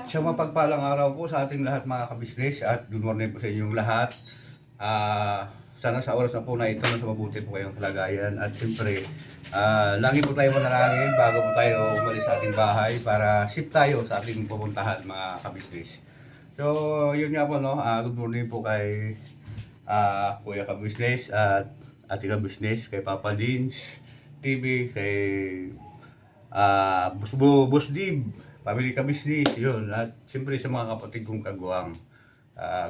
Isang mapagpalang araw po sa ating lahat mga kabisnes at good morning po sa inyong lahat. Sana sa oras na po na ito nasa mabuti po kayong kalagayan at siyempre lagi po tayo manalangin bago po tayo umalis sa ating bahay para safe tayo sa ating pupuntahan mga kabisnes. So yun nga po no, good morning po kay Kuya Kabisnes at Ate Kabisnes, kay Papa Dins TV, kay Boss Dib, Family Kabisnes, yun. At siyempre sa mga kapatid kong kagawang.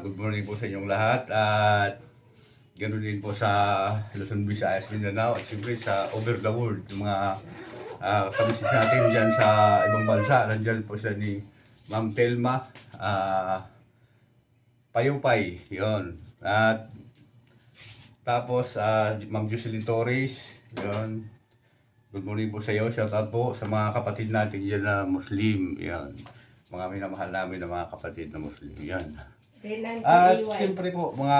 Good morning po sa inyong lahat. At ganoon din po sa Luzon, Visayas, Mindanao. At siyempre sa over the world. Yung mga kabisnes natin dyan sa ibang bansa. Nandyan po sila ni Ma'am Telma Payupay. Yun. At tapos Ma'am Jocelyn Torres. Yun. Good morning po sa iyo. Shout out po sa mga kapatid natin dyan na Muslim. Yan. Mga minamahal namin na mga kapatid na Muslim. Yan. At siyempre po, mga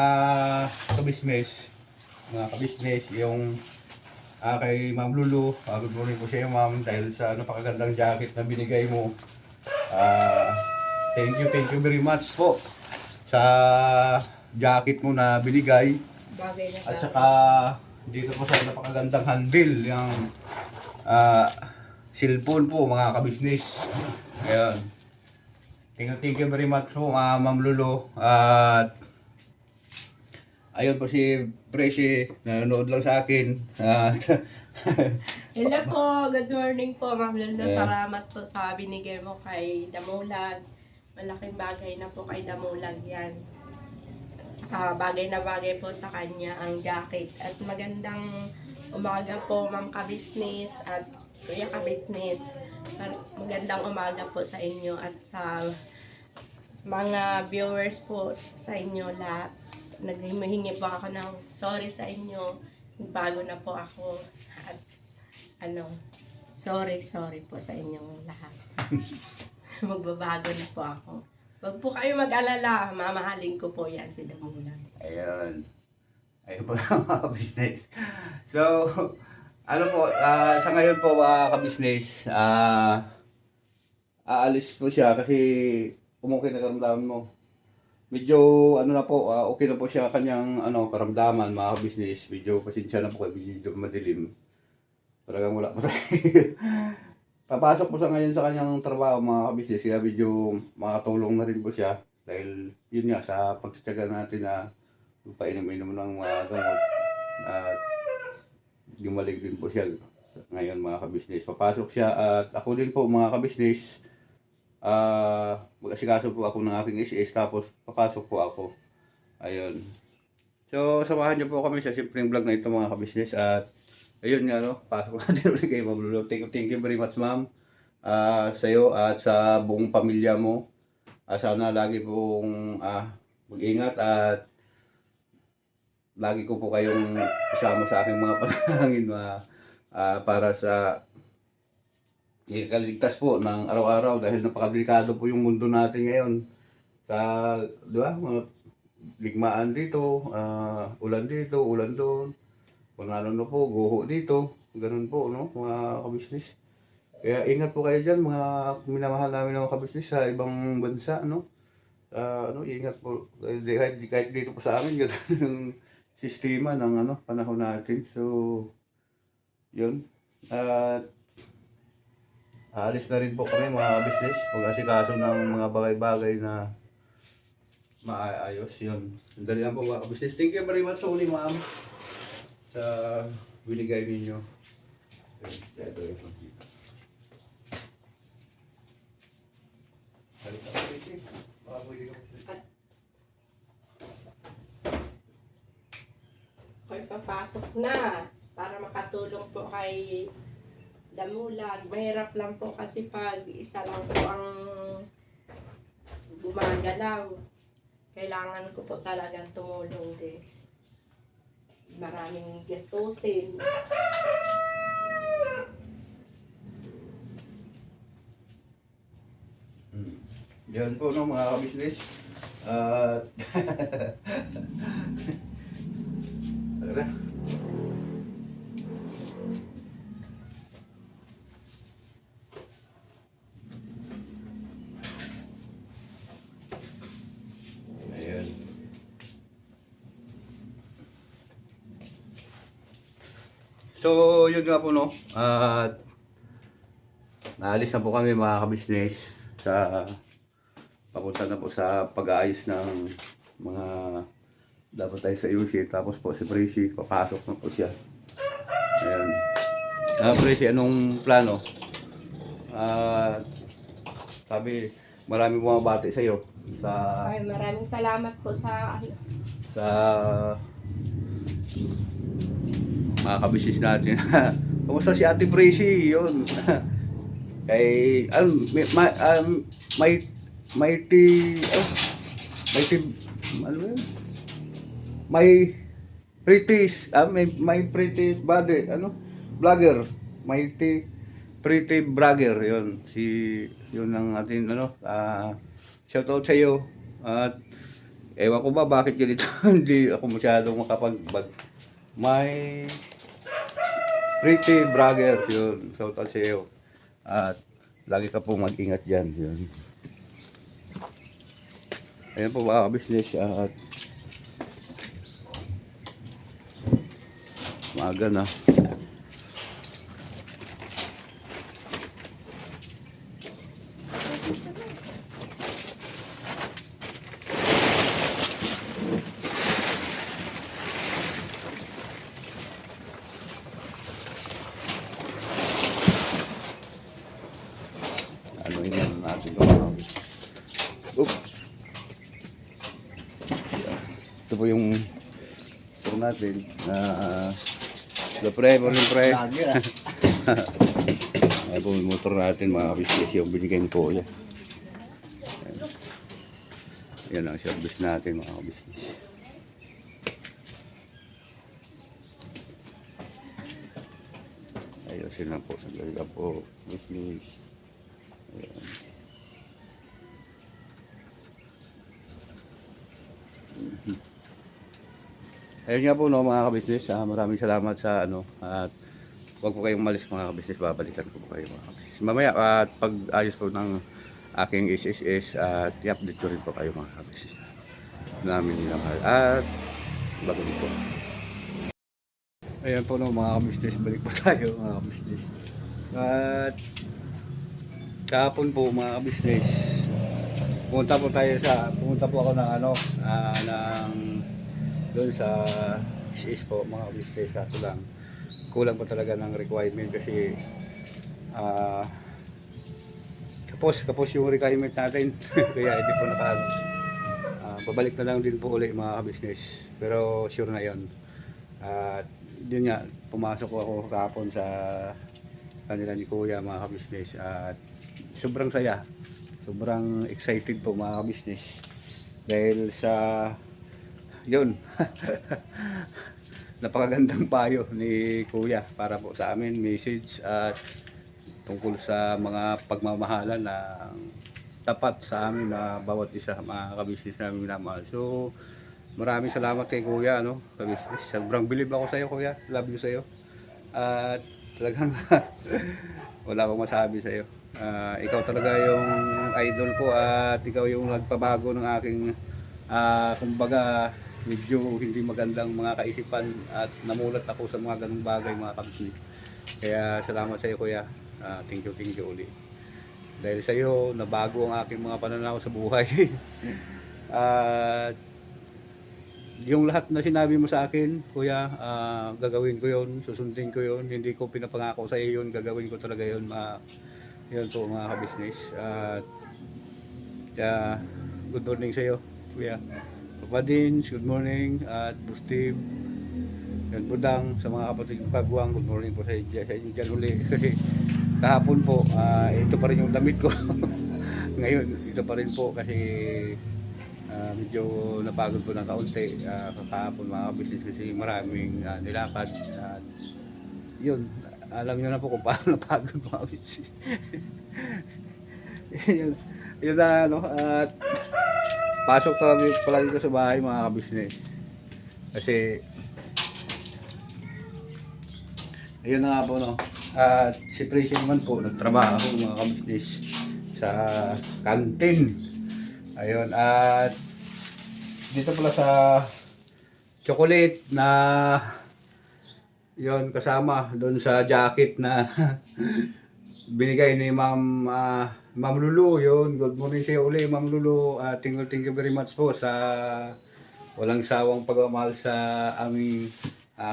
kabisnes, yung kay Ma'am Lulu. Good morning po sa iyo, Ma'am. Dahil sa napakagandang jacket na binigay mo. Thank you very much po sa jacket mo na binigay. At saka dito po sa napakagandang handle yung cellphone po mga kabisnes. Ayan. Thank you very much po Ma'am Lulu. At ayun po si Presi, nanonood lang sa akin. Hello po, good morning po Ma'am Lulu. Salamat po sa binigay mo kay Damulag. Malaking bagay na po kay Damulag yan. Bagay na bagay po sa kanya ang jacket. At magandang umaga po Ma'am Kabisnes at Kuya Kabisnes. Magandang umaga po sa inyo at sa mga viewers po sa inyo lahat. Naghihingi po ako ng sorry sa inyo. Bago na po ako at sorry po sa inyong lahat. Magbabago na po ako. Huwag po kayo mag-alala, mamahalin ko po yan si Damulag. Ayun. Ayun po mga kabisnes. So, po, sa ngayon po mga kabisnes, aalis po siya kasi umukay na karamdaman mo. Medyo na po, okay na po siya kanyang karamdaman mga kabisnes. Medyo pasensya na po kayo, medyo madilim. Talagang wala po tayo. Papasok po sa ngayon sa kanyang trabaho mga kabisnes, kaya medyo makatulong na rin po siya dahil yun nga sa pagtitiyaga natin na painom-inom ng mga gamot at gumaling din po siya ngayon mga kabisnes. Papasok siya at ako din po mga kabisnes, mag-asikaso po ako ng aking SS tapos papasok po ako. Ayun. So samahan niyo po kami sa simpleng vlog na ito mga kabisnes at ayun nga pasok natin ulit kay Ma'am Lulu. Thank you very much Ma'am sa iyo at sa buong pamilya mo. Sana lagi pong mag-ingat at lagi ko po kayong isama sa aking mga panalangin para sa ikaligtas po ng araw-araw dahil napakadelikado po yung mundo natin ngayon. Di ba? Mga ligmaan dito, ulan dito, ulan doon. Kung ano po, guho dito. Ganun po, mga kabisnes. Kaya ingat po kayo dyan, mga minamahal namin ng mga kabisnes sa ibang bansa, ingat po. Kahit dito po sa amin, ganun yung sistema ng panahon natin. So, yun. At aalis na rin po kami mga kabisnes. Pag-asikaso ng mga bagay-bagay na maayos, yun. Sandali lang po mga kabisnes. Thank you very much ulit, Ma'am, sa binigay ninyo. Ito yung pagkita. Halika po ito. Baka pwede ka po. Ako'y papasok na para makatulong po kay Damulag. Mahirap lang po kasi pag isa lang po ang gumagalaw. Kailangan ko po talagang tumulong din. Maraming gastusin. Yan po mga kabisnes. Tara. So, yun nga po, no. At naalis na po kami mga kabisnes sa papunta na po sa pag-aayos ng mga dapat tayo sa UC. Tapos po si Prissy, papasok na po siya. Ayan. Prissy, anong plano? Sabi, marami bumabati sa iyo sa Ay, maraming salamat po sa sa mga kabisnes natin. Kumusta si Ate Prissy? Yun. Kay mighty ano yun? May pretty body vlogger, mighty pretty vlogger yun, yun ang atin shout out sa iyo. At ewan ko ba bakit ganito hindi ako masyadong makapag may pretty vlogger yun, shout out sa iyo. At lagi ka po mag-ingat dyan. Yun. Ayan po mga business. At maaga na. Ano yun natin ito mga business. Ito po yung ito natin pre. Ayan po yung motor natin mga business, yung binigyan ko yan. Yan ang service natin mga business. Ayusin lang po sa galiga po business. Ayan. Ayun nga po no mga kabisnes, maraming salamat sa at huwag po kayong malis mga kabisnes, babalikan ko po kayo mga kabisnes. Mamaya at pag ayos po ng aking SSS at i-update ko rin po kayo mga kabisnes namin minamahal at bago po. Ayan po no mga kabisnes, balik po tayo mga kabisnes. At kahapon po mga kabisnes, pumunta po ako ng ng doon sa SS po mga kabisnes, kaso lang kulang po talaga ng requirement kasi kapos yung requirement natin kaya hindi po babalik na lang din po ulit mga kabisnes, pero sure na yon. At yun nga, pumasok ako kahapon sa kanila ni Kuya mga kabisnes at sobrang saya, sobrang excited po mga kabisnes dahil sa yun napakagandang payo ni Kuya para po sa amin, message at tungkol sa mga pagmamahalan na tapat sa amin na bawat isa mga kabisnes namin minamahal. So maraming salamat kay Kuya kabisnes, sobrang bilib ako sa iyo Kuya, love you sa iyo at talagang wala akong masabi sa iyo. Ikaw talaga yung idol ko at ikaw yung nagpabago ng aking kumbaga medyo hindi magandang mga kaisipan at namulat ako sa mga ganung bagay mga kabisnes. Kaya salamat sa iyo Kuya. Thank you ulit. Dahil sa iyo nabago ang aking mga pananaw sa buhay. At yung lahat na sinabi mo sa akin Kuya, gagawin ko yon, susundin ko yon, hindi ko pinapangako sa iyo yun, gagawin ko talaga yon yun po mga kabisnes. At good morning sa iyo Kuya. Papa Dins, good morning. At Bustive, yan Budang, sa mga kapatid ng Kagwang, good morning po sa inyo dyan uli. Kasi kahapon po, ito pa rin yung damit ko. Ngayon, ito pa rin po kasi medyo napagod po ng kaunti kahapon mga kabisnes kasi maraming nilakad. At yun, alam nyo na po kung paano napagod mga kabisnes. yun na at pasok kami pala dito sa bahay mga kabisnes kasi ayun na nga po at si Prissy naman po nagtrabaho mga kabisnes sa kantin. Ayun, at dito pala sa chocolate na yon kasama doon sa jacket na binigay ni Ma'am Lulu. Yun, good morning sa iyo uli, Ma'am Lulu. Thank you very much po sa walang sawang pagmamahal sa aming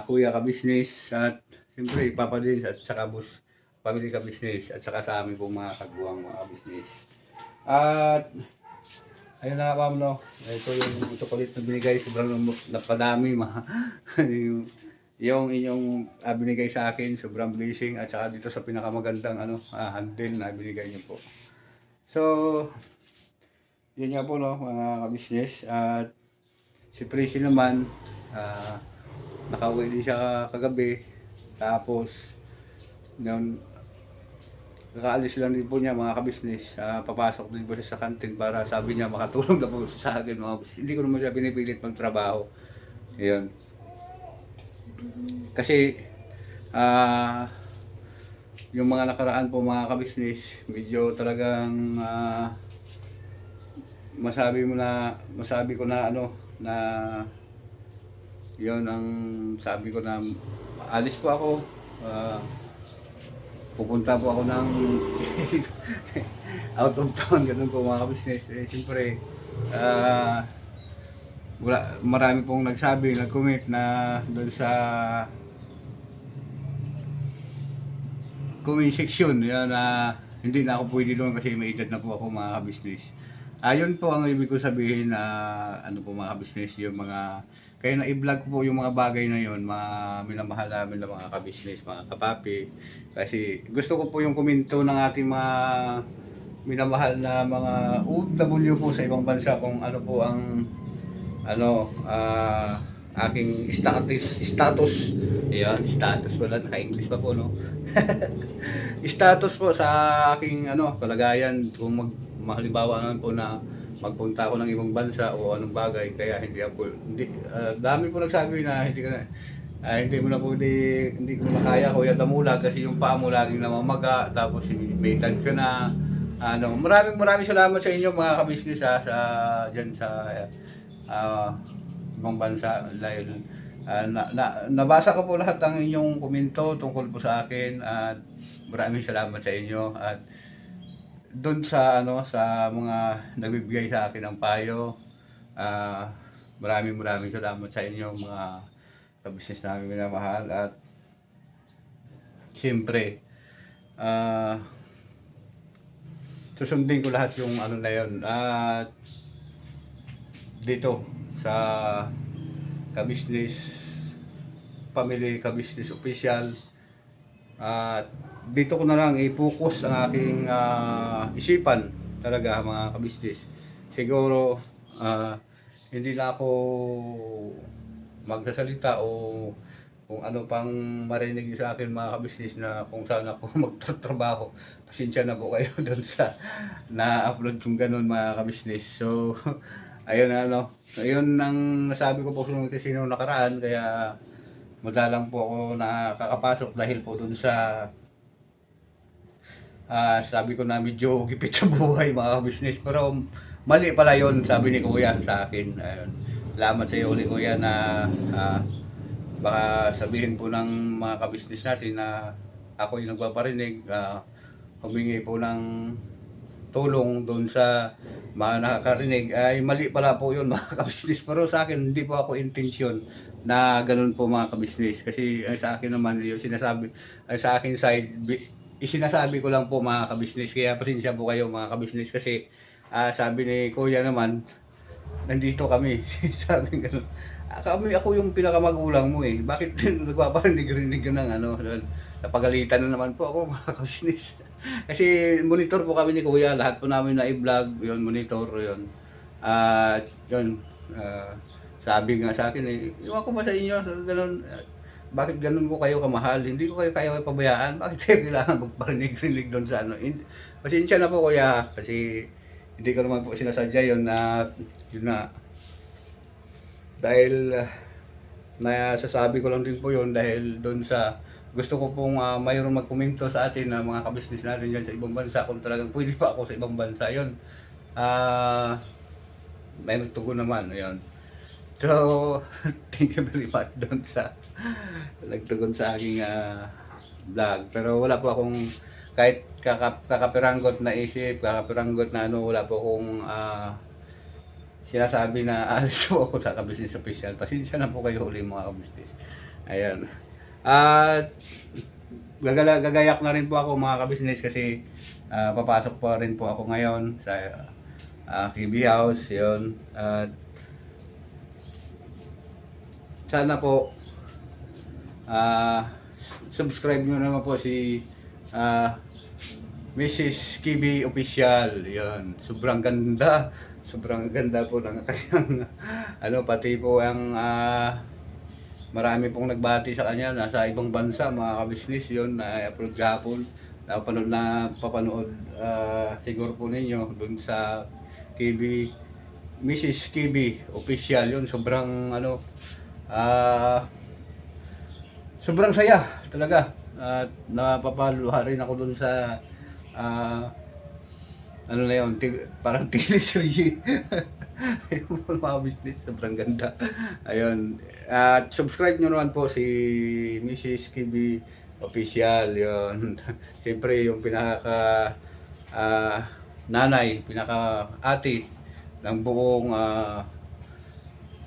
kuya ka-business at siyempre ipapadin at saka family ka-business at saka sa aming pong mga kagawang mga business. At ayun na ma'am, no, ito yung chocolate na binigay, sobrang napadami yung inyong binigay sa akin, sobrang blessing at saka dito sa pinakamagandang handle na binigay niyo po. So, yun nga po, no, mga ka-business. At si Prissy naman, nakauwi din siya kagabi. Tapos, yun, kakaalis lang din po niya mga ka-business. Papasok din po siya sa kantin para sabi niya makatulong na po sa akin mga business. Hindi ko naman siya pinipilit magtrabaho. Yun. Kasi, yung mga nakaraan po mga ka-business, medyo talagang masabi ko na na yon ang sabi ko na alis po ako, pupunta po ako ng out of town, ganun po mga ka-business. Siyempre marami pong nag-comment na doon sa comment section yan na hindi na ako pwede doon kasi may edad na po ako mga ka-business. Ayun po ang ibig ko sabihin na po mga ka-business, yung mga kaya na i-vlog po yung mga bagay na yon, mga minamahal namin na mga ka-business, mga kapapi. Kasi gusto ko po yung komento ng ating mga minamahal na mga OFW po sa ibang bansa kung ano po ang aking status. Ayan, status wala, naka-English pa po, no? Status po sa aking kalagayan kung halimbawa naman po na magpunta ako ng ibang bansa o anong bagay, kaya dami po nagsabi na hindi mo na po hindi ko na kaya Kuya Damulag kasi yung paa mo laging namamaga, tapos may edad ka na. Maraming salamat sa inyo mga ka-business sa diyan sa ibang bansa dahil nabasa ko po lahat ng inyong komento tungkol po sa akin at maraming salamat sa inyo. At doon sa sa mga nagbibigay sa akin ng payo, maraming salamat sa inyo mga ka-business namin minamahal. At siyempre susundin ko lahat yung na yun. At dito sa ka-business family, ka-business official, at dito ko na lang i-focus ang aking isipan talaga mga ka-business. Siguro hindi na ako magsasalita o kung ano pang marinig niyo sa akin mga ka-business na kung saan ako magtatrabaho. Pasensya na po kayo doon sa na-upload kong ganun mga ka-business. So ayun ayun ang nasabi ko po sa mga nakaraan, kaya madalang po ako nakakapasok dahil po dun sa sabi ko na medyo gipit sa buhay mga business, pero mali pala yon sabi ni Kuya sa akin. Ayun. Salamat sa iyo ulit Kuya na baka sabihin po ng mga ka-business natin na ako yung nagpaparinig, humingi po ng tulong doon sa mga nakakarinig, ay mali pala po yun mga ka-business. Pero sa akin hindi po ako intensyon na ganun po mga ka-business, kasi sa akin naman yung sinasabi sa akin side, isinasabi ko lang po mga ka-business. Kaya pasensya po kayo mga ka-business kasi sabi ni Kuya naman nandito kami sabi ganun, ako yung pinakamagulang mo bakit nagpaparinig-rinig ka ng napagalitan na naman po ako mga ka-business. Kasi monitor po kami ni Kuya, lahat po namin na i-vlog, yun, monitor, yun. At yun, sabi nga sa akin iwan ko ba sa inyo, ganun, bakit ganun po kayo kamahal? Hindi ko kayo kaya pabayaan, bakit kayo kailangan magparinig-rinig doon sa Pasensya na po Kuya, kasi hindi ko naman po sinasadya yun na, yun na, dahil nasasabi ko lang din po yun dahil doon sa gusto ko pong mayroong magkomento sa atin na mga ka-business natin dyan sa ibang bansa kung talagang pwede pa ako sa ibang bansa yun. May nagtugon naman, ayun. So, thank you very much doon sa nagtugon sa aking vlog. Pero wala po akong kahit kakapiranggot na isip, kakapiranggot na ano, wala po akong sinasabi na alis po ako sa Ka-Business Official. Pasensya na po kayo uli mga ka-business. Ayan. At gagayak na rin po ako mga ka-business kasi papasok po rin po ako ngayon sa KB House. Yun. At sana po subscribe nyo naman po si Mrs. Kibi Official. Yun. Sobrang ganda. Sobrang ganda po ng kanyang ano, pati po ang marami pong nagbati sa kanya. Nasa ibang bansa mga ka-business yun. Na-upload gapon. Papanood siguro po ninyo dun sa KB Mrs. Kibi Official. Yun. Sobrang ano, sobrang saya talaga. At napapaluha rin ako dun sa ano na yun, parang teleserye. Yung mga business, sobrang ganda. Ayun. At subscribe nyo naman po si Mrs. Kibi Official. Yun. Siyempre yung pinaka nanay, pinaka ate ng buong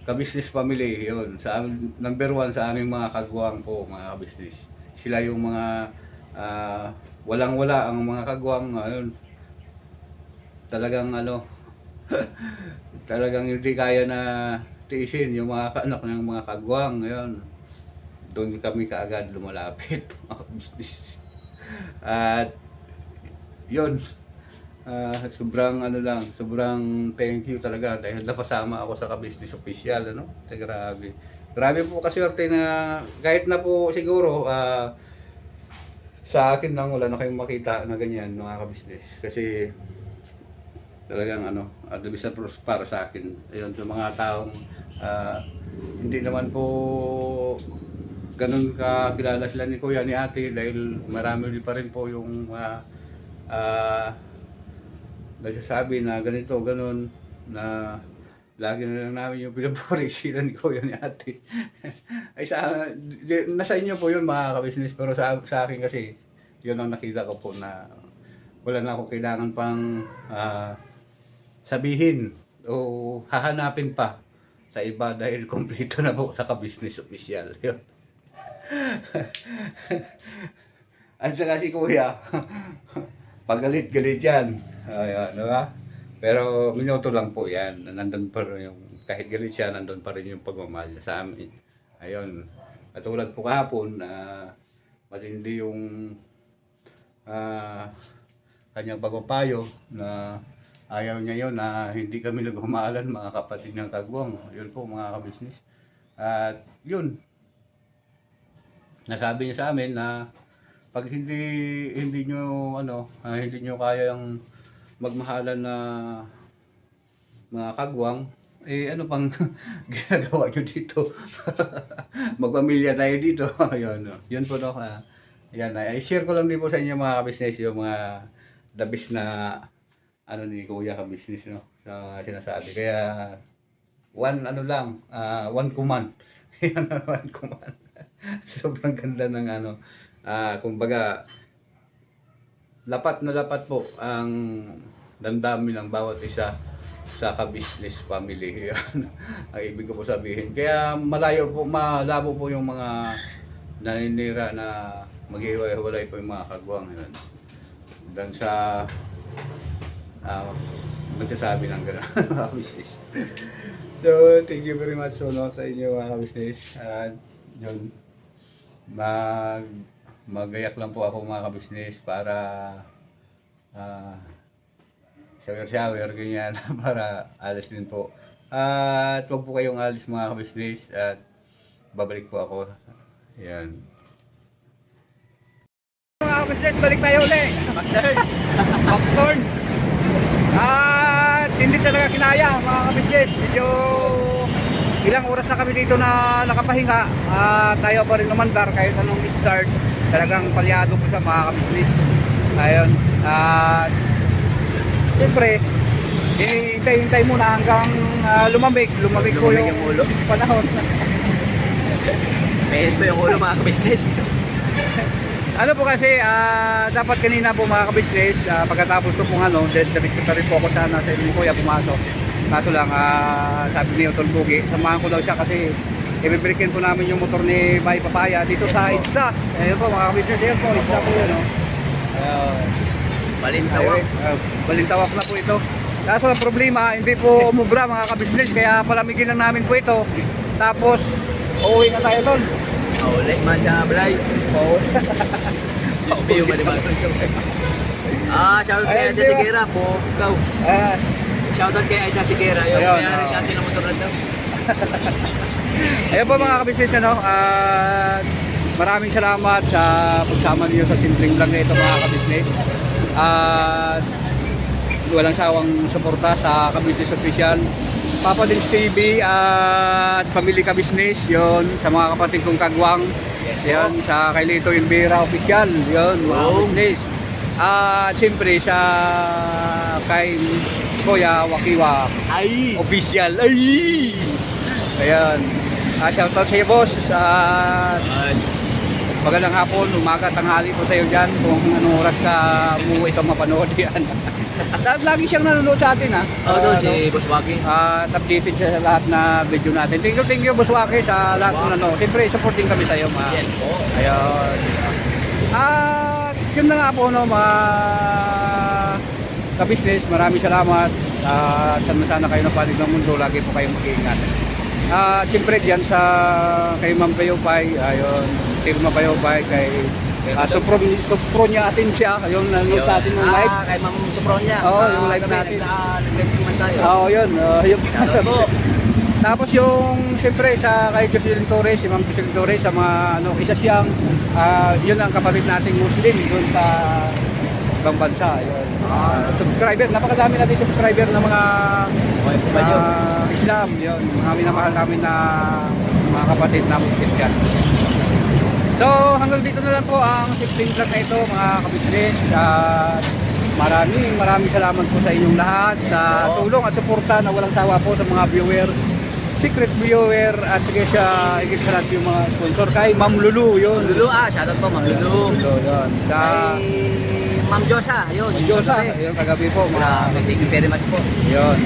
Ka-Business family. Yun. Sa number 1 sa aming mga kagwang po, mga ka-business. Sila yung mga walang-wala ang mga kagwang. Ayun. Talagang ano, talagang hindi kaya na tiisin yung mga anak ng mga kagwang. Ngayon, doon kami kaagad lumalapit mga business. At yun, sobrang ano lang, sobrang thank you talaga dahil napasama ako sa Ka-Business Official, ano? Grabe. Grabe po kasi na kahit na po siguro sa akin lang wala na kayong makita na ganyan mga ka-business. Kasi talagang ano, the best para sa akin. Ayun, sa mga taong hindi naman po ganun kakilala sila ni Kuya, ni Ate, dahil marami pa rin po yung nagsasabi na ganito, ganun, na lagi na lang namin yung pinapuri sila ni Kuya, ni Ate. Ay nasa inyo po yun mga ka-business, pero sa akin kasi yun ang nakita ko po na wala na ako kailangan pang sabihin o hahanapin pa sa iba dahil kompleto na po sa Ka-Business Official. Yun. At saka si Kuya, pagalit-galit yan. Ayan, diba? Pero minuto lang po yan. Nandun pa rin yung, kahit galit siya, nandun pa rin yung pagmamahal niya sa amin. Ayun. Katulad po kahapon, matindi yung kanyang pagpapayo na ayaw niya yun na hindi kami naghumalan mga kapatid ng kagwang. Yun po mga ka-business. At yun, nasabi niya sa amin na pag hindi nyo ano, hindi nyo kayang magmahalan na mga kagwang, eh ano pang ginagawa nyo dito? Magpamilya tayo dito. Yun po no. Yan, i-share ko lang din po sa inyo mga ka-business yung mga the best na ano ni Kuya ka-business, no, sa sinasabi. Kaya one command. Yan, one command. Sobrang ganda ng ano, kumbaga lapat na lapat po ang damdamin ng bawat isa sa Ka-Business family. Yan ang ibig ko po sabihin. Kaya malabo po yung mga naninira na maghiwalay po yung mga kagwang. Yan. Dan sa nagsasabi ng gano'n mga business. So, thank you very much so no, sa inyo mga business. At yun, magayak lang po ako mga ka-business para shower ganyan para alis din po. At huwag po kayong alis mga ka-business at babalik po ako. Yan. Mga ka-business, balik tayo ulit. Backturn. At hindi talaga kinaya mga ka-business. Medyo ilang oras na kami dito na nakapahinga. Tayo pa rin umandar kahit anong start. Talagang palyado po sa mga ka-business. Ayun. Siyempre, hintay muna hanggang lumamig po yung panahon. May po yung ulo mga ka-business. Ano po kasi, dapat kanina po mga ka-business, pagkatapos ko pong ano, diretso na rin po ako sana sa inyong kuya pumasok. Kaso lang, sabi ni Utol Bugi, samahan ko daw siya kasi ibibreakin po namin yung motor ni Bay Papaya dito sa ITSA. Ayun po mga ka-business, ayun po, ITSA po yun. Balintawak. Balintawak na po ito. Kaso ang problema, hindi po umubra mga ka-business, kaya palamigin lang namin po ito. Tapos, uuwi na tayo doon. Ulit man siya, Blay. Oo. Hindi yung malibasan. Shoutout kaya Ayun, sa di ba? Sigera po. Ikaw. Shoutout kaya sa Sigera. Yung Ayun, kaya rin oo. sa atin ang motor na daw. Ayun po mga kabisnes, ano, maraming salamat sa pagsama niyo sa simpleng vlog na ito mga kabisnes. At walang sawang suporta sa Kabisnes Official, Papa Dins TV at Pamilya Kabisnes, yon sa mga kapatid kong kagwang, yon sa kay Lito Ilbera Official, yon mga kabisnes. At siyempre sa kay Kuya Wakiwa Ay! Official. Ay! Ayan. Shoutout sa iyo, boss. Magandang hapon, umaga, tanghali po tayo dyan kung anong oras ka mo itong mapanood yan. Lagi siyang nanonood sa atin, ha? Doon si Boss Waki. At updated siya sa lahat na video natin. Thank you, Boss Waki, sa lahat ng ano. Siyempre, supporting kami sa iyo, ma. Yes po. Ayun. At yun na nga po, no, mga ka-business, maraming salamat. At sana kayo napanig ng mundo, lagi po kayong mag-iingat. Siyempre diyan sa kay Ma'am Payopay, ayun, Tirma Payopay, kay Sopronia atin siya, ayun, nanonood sa atin ng live. Kay Ma'am Sopronia. Oo, yung live natin. Nag-live man tayo. Oo, yun, yun. Shoutout po. Tapos yung siyempre sa kay Jocelyn Torres, si Ma'am Jocelyn Torres, sa mga ano, isa siyang yun ang kapatid nating Muslim doon sa ibang bansa, ayun. Subscriber, napakadami natin subscriber ng mga Islam, yun, mga minamahal namin na mga kapatid na Muslim dyan. So hanggang dito na lang po ang simpleng vlog na ito mga kabisnes. Maraming salamat po sa inyong lahat sa tulong at suporta na walang sawa po sa mga viewer, secret viewer, at sige siya higit sa lahat yung mga sponsor kay Ma'am Lulu, yun. Lulu, shoutout po Ma'am Lulu. Yun. Sa Kay Ma'am Josa, yun. Diyosa, yun kagabi po. Thank you very much po. Yun.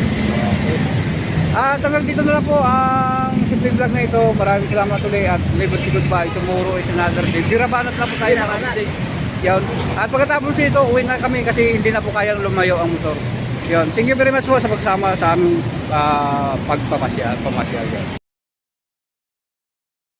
At hanggang dito na lang po ang simpleng vlog na ito. Maraming salamat ulit at never say goodbye. Tomorrow is another day. Dirabanat na po tayo. Dirabanat. Yun. At pagkatapos dito, uwi na kami kasi hindi na po kayang lumayo ang motor. Yun. Thank you very much po sa pagsama sa aming pamasyal. Yun.